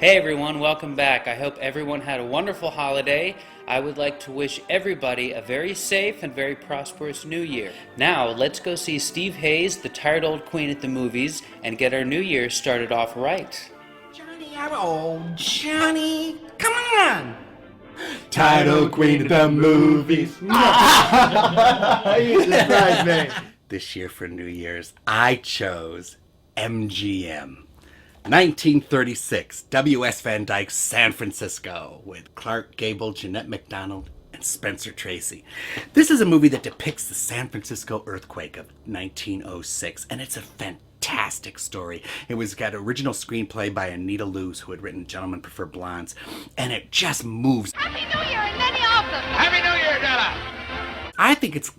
Hey everyone, welcome back. I hope everyone had a wonderful holiday. I would like to wish everybody a very safe and very prosperous new year. Now, let's go see Steve Hayes, the tired old queen at the movies, and get our new year started off right. Johnny, come on! Tired old queen at the movies. You surprised me. This year for New Year's, I chose MGM. 1936, W.S. Van Dyke's San Francisco, with Clark Gable, Jeanette MacDonald, and Spencer Tracy. This is a movie that depicts the San Francisco earthquake of 1906, and it's a fantastic story. It was got an original screenplay by Anita Loos, who had written Gentlemen Prefer Blondes, and it just moves. Happy New Year and many of them! Happy New Year, Della! I think it's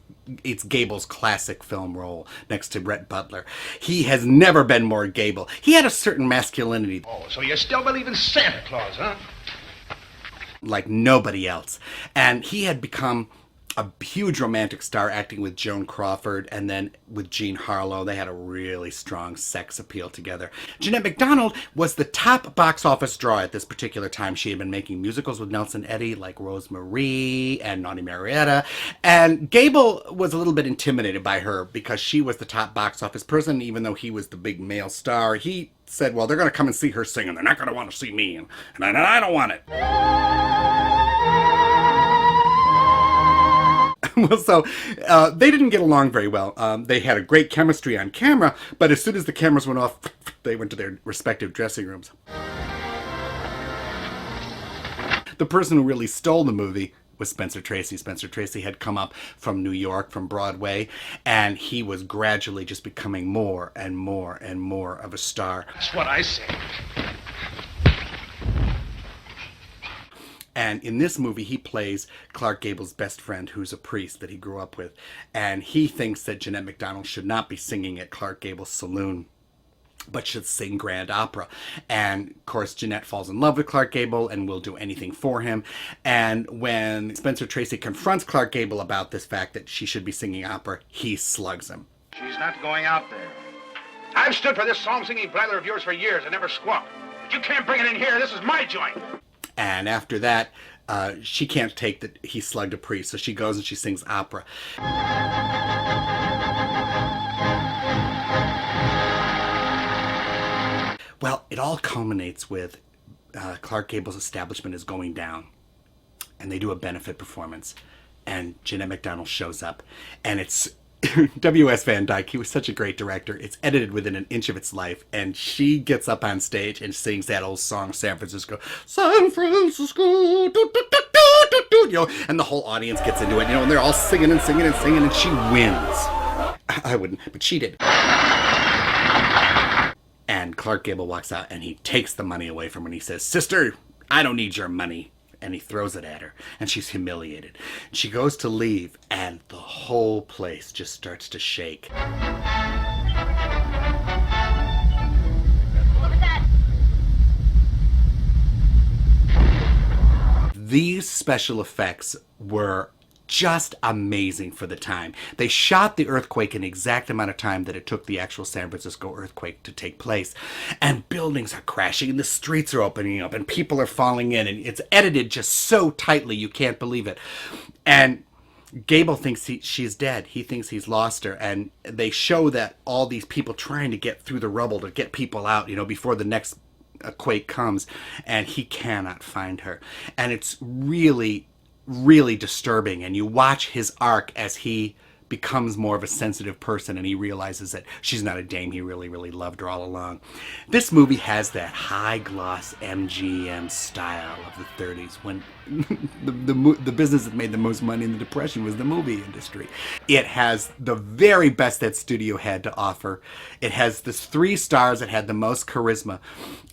Gable's classic film role next to Rhett Butler. He has never been more Gable. He had a certain masculinity. Oh, so you still believe in Santa Claus, huh? Like nobody else. And he had become a huge romantic star, acting with Joan Crawford and then with Jean Harlow. They had a really strong sex appeal together. Jeanette MacDonald was the top box office draw at this particular time. She had been making musicals with Nelson Eddy like Rosemarie and Naughty Marietta. And Gable was a little bit intimidated by her because she was the top box office person, even though he was the big male star. He said, well, they're going to come and see her sing and they're not going to want to see me. And I don't want it. Well, so they didn't get along very well. They had a great chemistry on camera, but as soon as the cameras went off, they went to their respective dressing rooms. The person who really stole the movie was Spencer Tracy. Spencer Tracy had come up from New York, from Broadway, and he was gradually just becoming more and more and more of a star. That's what I say. And in this movie, he plays Clark Gable's best friend, who's a priest that he grew up with. And he thinks that Jeanette MacDonald should not be singing at Clark Gable's saloon, but should sing grand opera. And, of course, Jeanette falls in love with Clark Gable and will do anything for him. And when Spencer Tracy confronts Clark Gable about this fact that she should be singing opera, he slugs him. She's not going out there. I've stood for this song-singing blather of yours for years and never squawked. But you can't bring it in here. This is my joint. And after that, she can't take that he slugged a priest, so she goes and she sings opera. Well, it all culminates with Clark Gable's establishment is going down, and they do a benefit performance, and Jeanette MacDonald shows up, and it's W.S. Van Dyke. He was such a great director. It's edited within an inch of its life, and she gets up on stage and sings that old song, San Francisco, San Francisco, do, do, do, do, do, do, you know, and the whole audience gets into it, you know, and they're all singing and singing and singing, and she wins. I wouldn't, but she did. And Clark Gable walks out, and he takes the money away from her, and he says, "Sister, I don't need your money." And he throws it at her, and she's humiliated. She goes to leave, and the whole place just starts to shake. Look at that! These special effects were just amazing for the time. They shot the earthquake in the exact amount of time that it took the actual San Francisco earthquake to take place. And buildings are crashing, and the streets are opening up, and people are falling in, and it's edited just so tightly you can't believe it. And Gable thinks she's dead. He thinks he's lost her, and they show that all these people trying to get through the rubble to get people out, you know, before the next quake comes, and he cannot find her. And it's really disturbing, and you watch his arc as he becomes more of a sensitive person, and he realizes that she's not a dame. He really loved her all along. This movie has that high gloss MGM style of the 30s, when the business that made the most money in the Depression was the movie industry. It has the very best that studio had to offer. It has the 3 stars that had the most charisma.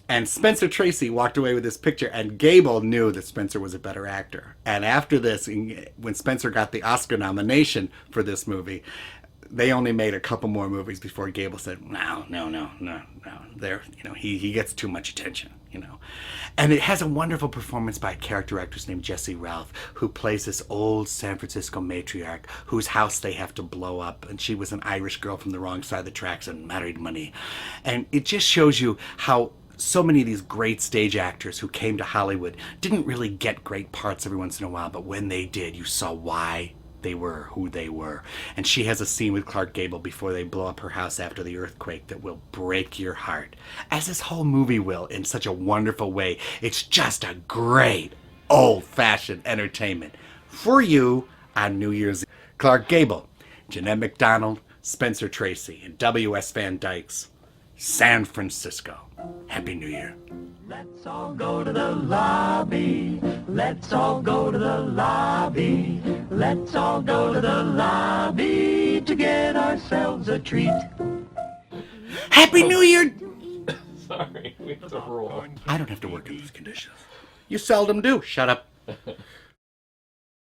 And Spencer Tracy walked away with this picture, and Gable knew that Spencer was a better actor. And after this, when Spencer got the Oscar nomination for this movie, they only made a couple more movies before Gable said, no. There, you know, he gets too much attention, you know. And it has a wonderful performance by a character actress named Jessie Ralph, who plays this old San Francisco matriarch whose house they have to blow up. And she was an Irish girl from the wrong side of the tracks and married money. And it just shows you how so many of these great stage actors who came to Hollywood didn't really get great parts every once in a while, but when they did, you saw why they were who they were. And she has a scene with Clark Gable before they blow up her house after the earthquake that will break your heart, as this whole movie will, in such a wonderful way. It's just a great old-fashioned entertainment for you on New Year's Eve. Clark Gable, Jeanette MacDonald, Spencer Tracy, and W.S. Van Dyke's San Francisco. Happy New Year. Let's all go to the lobby. Let's all go to the lobby. Let's all go to the lobby to get ourselves a treat. Happy New Year! Sorry, we have to roll. I don't have to work in these conditions. You seldom do. Shut up.